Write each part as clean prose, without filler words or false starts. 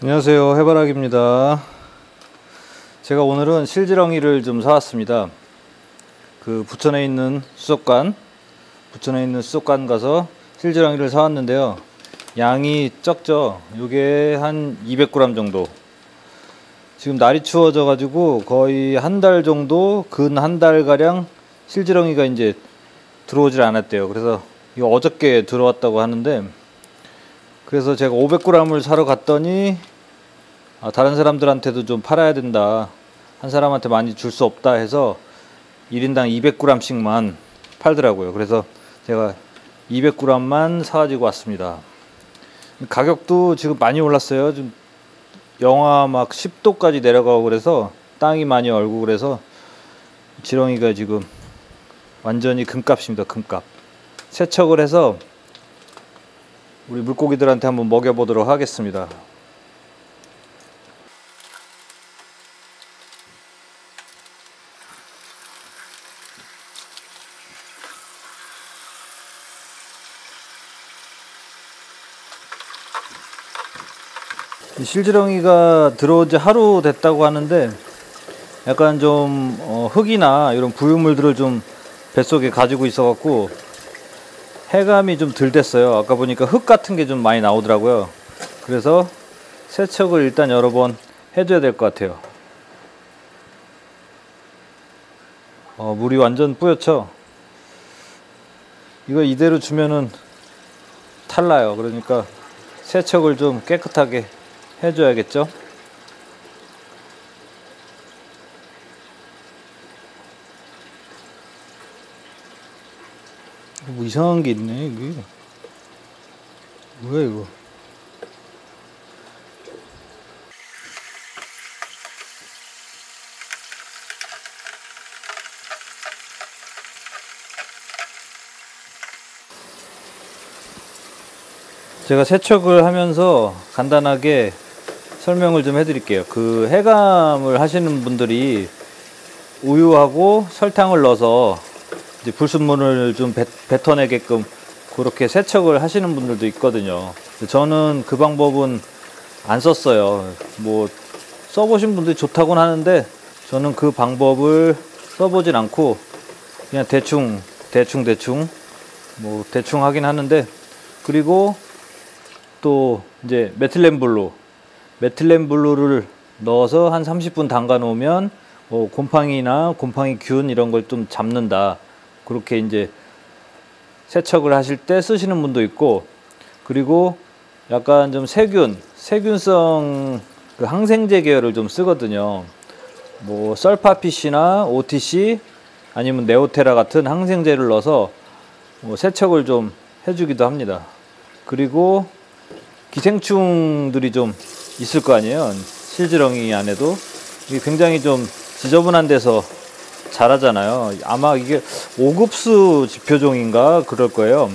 안녕하세요, 해바라기입니다. 제가 오늘은 실지렁이를 좀 사왔습니다. 그 부천에 있는 수족관 가서 실지렁이를 사왔는데요. 양이 적죠. 요게 한 200g 정도. 지금 날이 추워져 가지고 거의 한 달 정도, 근 한 달 가량 실지렁이가 이제 들어오질 않았대요. 그래서 이거 어저께 들어왔다고 하는데, 그래서 제가 500g을 사러 갔더니 다른 사람들한테도 좀 팔아야 된다, 한 사람한테 많이 줄 수 없다 해서 1인당 200g씩만 팔더라고요. 그래서 제가 200g만 사가지고 왔습니다. 가격도 지금 많이 올랐어요. 좀 영하 막 10도까지 내려가고 그래서 땅이 많이 얼고 그래서 지렁이가 지금 완전히 금값입니다. 금값. 세척을 해서 우리 물고기들한테 한번 먹여보도록 하겠습니다. 실지렁이가 들어온 지 하루 됐다고 하는데 약간 좀 흙이나 이런 부유물들을 좀 뱃속에 가지고 있어 갖고 해감이 좀 덜 됐어요. 아까 보니까 흙 같은 게 좀 많이 나오더라고요. 그래서 세척을 일단 여러 번 해줘야 될 것 같아요. 물이 완전 뿌옇죠. 이거 이대로 주면은 탈나요. 그러니까 세척을 좀 깨끗하게 해줘야겠죠. 뭐 이상한 게 있네. 이게 뭐야 이거. 제가 세척을 하면서 간단하게 설명을 좀 해드릴게요. 그 해감을 하시는 분들이 우유하고 설탕을 넣어서 이제 불순물을 좀 뱉어내게끔 그렇게 세척을 하시는 분들도 있거든요. 저는 그 방법은 안 썼어요. 뭐 써보신 분들이 좋다고는 하는데 저는 그 방법을 써보진 않고 그냥 대충 뭐 대충 하긴 하는데, 그리고 또 이제 메틸렌블루를 넣어서 한 30분 담가 놓으면 곰팡이나 곰팡이균 이런 걸 좀 잡는다, 그렇게 이제 세척을 하실 때 쓰시는 분도 있고, 그리고 약간 좀 세균성 그 항생제 계열을 좀 쓰거든요. 뭐 설파핏이나 OTC 아니면 네오테라 같은 항생제를 넣어서 세척을 좀 해주기도 합니다. 그리고 기생충들이 좀 있을 거 아니에요. 실지렁이 안에도 이게 굉장히 좀 지저분한 데서 자라잖아요. 아마 이게 5급수 지표종인가 그럴 거예요.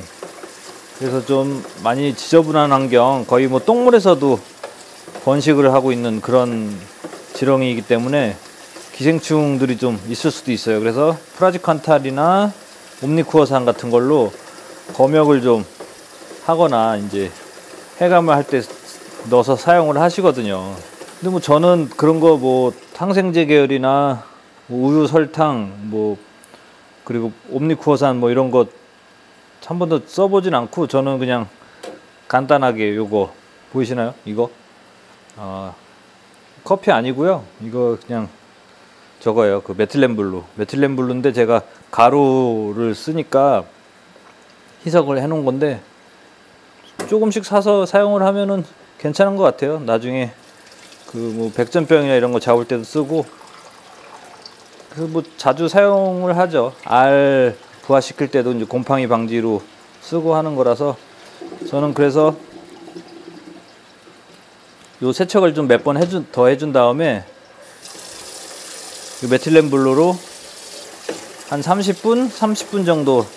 그래서 좀 많이 지저분한 환경, 거의 뭐 똥물에서도 번식을 하고 있는 그런 지렁이이기 때문에 기생충들이 좀 있을 수도 있어요. 그래서 프라지칸탈이나 옴니쿠어산 같은 걸로 검역을 좀 하거나 이제 해감을 할 때 넣어서 사용을 하시거든요. 근데 뭐 저는 그런 거 뭐 항생제 계열이나 뭐 우유, 설탕, 뭐 그리고 옴니쿠어산 뭐 이런 거 한 번도 써보진 않고, 저는 그냥 간단하게 요거 보이시나요? 이거 커피 아니고요. 이거 그냥 저거예요. 그 메틸렌블루인데 제가 가루를 쓰니까 희석을 해 놓은 건데 조금씩 사서 사용을 하면은 괜찮은 것 같아요. 나중에 그 뭐 백전병이나 이런 거 잡을 때도 쓰고, 그래서 뭐 자주 사용을 하죠. 알 부화시킬 때도 이제 곰팡이 방지로 쓰고 하는 거라서 저는 그래서 요 세척을 좀 몇 번 더 해준 다음에 이 메틸렌블루로 한 30분 정도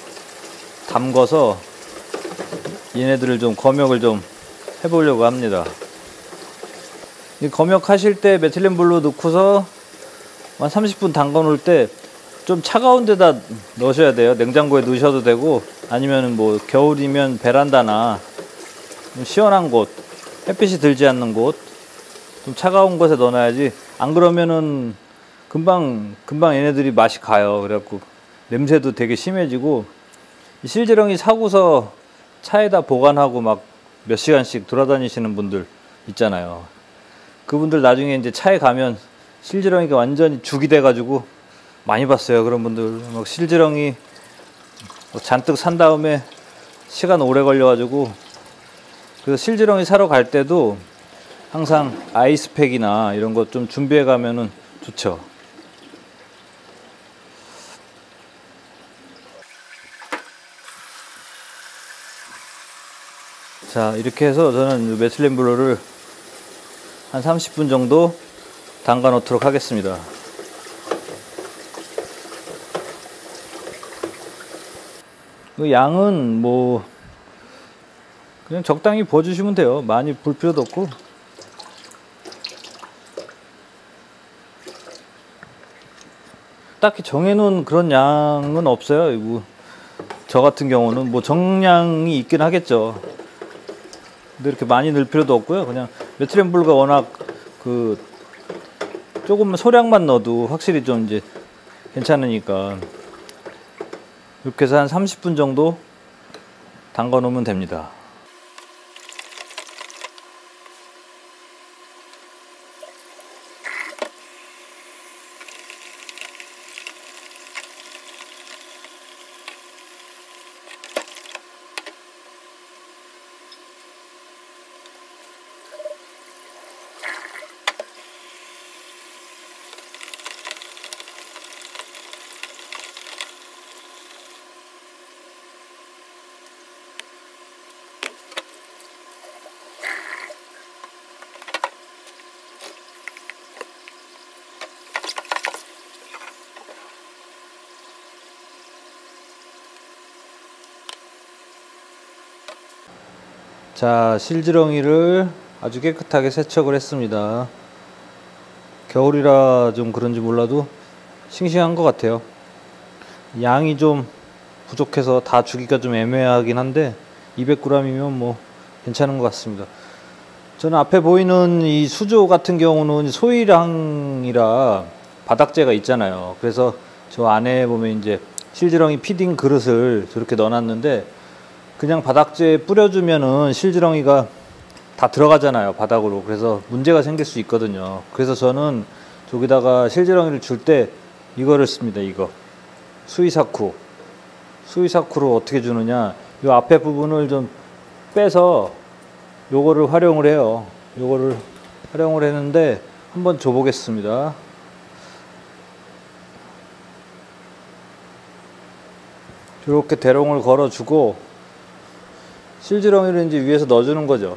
담궈서 얘네들을 좀 검역을 좀 해보려고 합니다. 이 검역하실 때 메틸렌블루 넣고서 한 30분 담가 놓을 때 좀 차가운 데다 넣으셔야 돼요. 냉장고에 넣으셔도 되고, 아니면 뭐 겨울이면 베란다나 시원한 곳, 햇빛이 들지 않는 곳 좀 차가운 곳에 넣어놔야지. 안 그러면은 금방 얘네들이 맛이 가요. 그래갖고 냄새도 되게 심해지고, 실지렁이 사고서 차에다 보관하고 막 몇 시간씩 돌아다니시는 분들 있잖아요. 그분들 나중에 이제 차에 가면 실지렁이가 완전히 죽이 돼가지고 많이 봤어요. 그런 분들 막 실지렁이 잔뜩 산 다음에 시간 오래 걸려가지고. 그래서 실지렁이 사러 갈 때도 항상 아이스팩이나 이런 거 좀 준비해 가면은 좋죠. 자, 이렇게 해서 저는 메틸렌 블루를 한 30분 정도 담가 놓도록 하겠습니다. 그 양은 뭐 그냥 적당히 부어주시면 돼요. 많이 불 필요도 없고. 딱히 정해놓은 그런 양은 없어요. 이거 저 같은 경우는 뭐 정량이 있긴 하겠죠. 근데 이렇게 많이 넣을 필요도 없고요. 그냥 메틸렌 블루가 워낙 그 조금 소량만 넣어도 확실히 좀 이제 괜찮으니까 이렇게 해서 한 30분 정도 담가 놓으면 됩니다. 자, 실지렁이를 아주 깨끗하게 세척을 했습니다. 겨울이라 좀 그런지 몰라도 싱싱한 것 같아요. 양이 좀 부족해서 다 주기가 좀 애매하긴 한데 200g이면 뭐 괜찮은 것 같습니다. 저는 앞에 보이는 이 수조 같은 경우는 소일항이라 바닥재가 있잖아요. 그래서 저 안에 보면 이제 실지렁이 피딩 그릇을 저렇게 넣어놨는데, 그냥 바닥재에 뿌려주면은 실지렁이가 다 들어가잖아요, 바닥으로. 그래서 문제가 생길 수 있거든요. 그래서 저는 저기다가 실지렁이를 줄 때 이거를 씁니다. 이거 수이사쿠. 수이사쿠로 어떻게 주느냐, 이 앞에 부분을 좀 빼서 요거를 활용을 해요. 요거를 활용을 했는데 한번 줘 보겠습니다. 이렇게 대롱을 걸어 주고 실지렁이를 이제 위에서 넣어주는 거죠.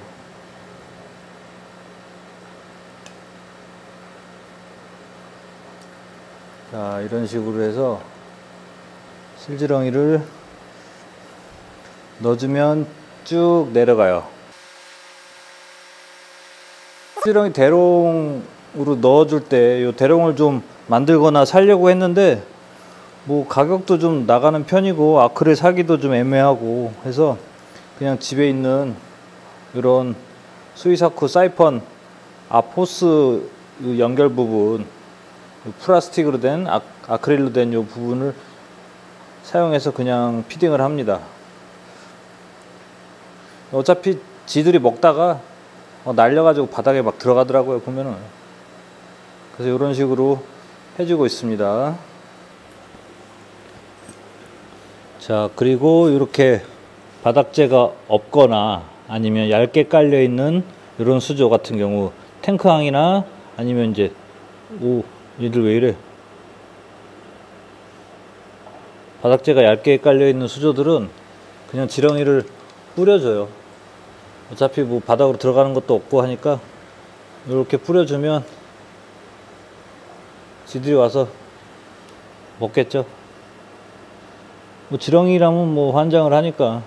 자, 이런 식으로 해서 실지렁이를 넣어주면 쭉 내려가요. 실지렁이 대롱으로 넣어줄 때 이 대롱을 좀 만들거나 살려고 했는데 뭐 가격도 좀 나가는 편이고 아크릴 사기도 좀 애매하고 해서 그냥 집에 있는 이런 수이사쿠 사이펀 앞호스 연결 부분, 플라스틱으로 된 아크릴로 된 이 부분을 사용해서 그냥 피딩을 합니다. 어차피 지들이 먹다가 날려가지고 바닥에 막 들어가더라고요, 보면은. 그래서 이런 식으로 해주고 있습니다. 자, 그리고 이렇게 바닥재가 없거나 아니면 얇게 깔려 있는 이런 수조 같은 경우, 탱크항이나 아니면 이제 얘들 왜 이래, 바닥재가 얇게 깔려 있는 수조들은 그냥 지렁이를 뿌려줘요. 어차피 뭐 바닥으로 들어가는 것도 없고 하니까 이렇게 뿌려주면 지들이 와서 먹겠죠. 뭐 지렁이라면 뭐 환장을 하니까.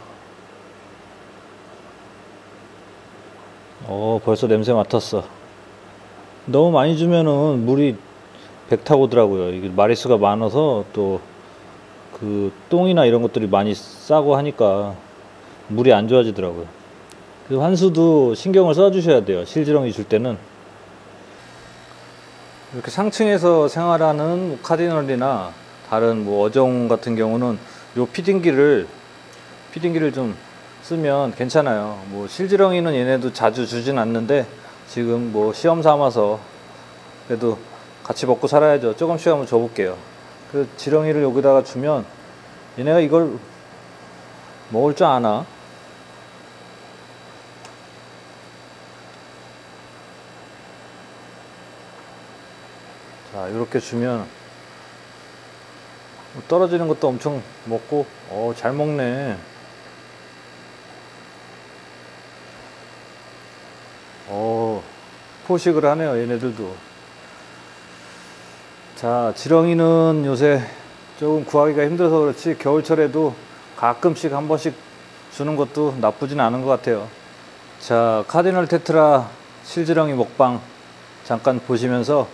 벌써 냄새 맡았어. 너무 많이 주면은 물이 배 타고더라고요. 이게 마리수가 많아서 또 그 똥이나 이런 것들이 많이 싸고 하니까 물이 안 좋아지더라고요. 그래서 환수도 신경을 써 주셔야 돼요. 실지렁이 줄 때는 이렇게 상층에서 생활하는 카디널이나 다른 뭐 어종 같은 경우는 요 피딩기를 좀 쓰면 괜찮아요. 뭐 실지렁이는 얘네도 자주 주진 않는데 지금 뭐 시험 삼아서 그래도 같이 먹고 살아야죠. 조금씩 한번 줘볼게요. 그 지렁이를 여기다가 주면 얘네가 이걸 먹을 줄 아나? 자, 이렇게 주면 떨어지는 것도 엄청 먹고, 잘 먹네. 포식을 하네요, 얘네들도. 자, 지렁이는 요새 조금 구하기가 힘들어서 그렇지, 겨울철에도 가끔씩 한 번씩 주는 것도 나쁘진 않은 것 같아요. 자, 카디널 테트라 실지렁이 먹방 잠깐 보시면서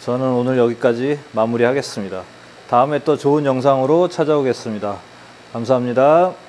저는 오늘 여기까지 마무리 하겠습니다. 다음에 또 좋은 영상으로 찾아오겠습니다. 감사합니다.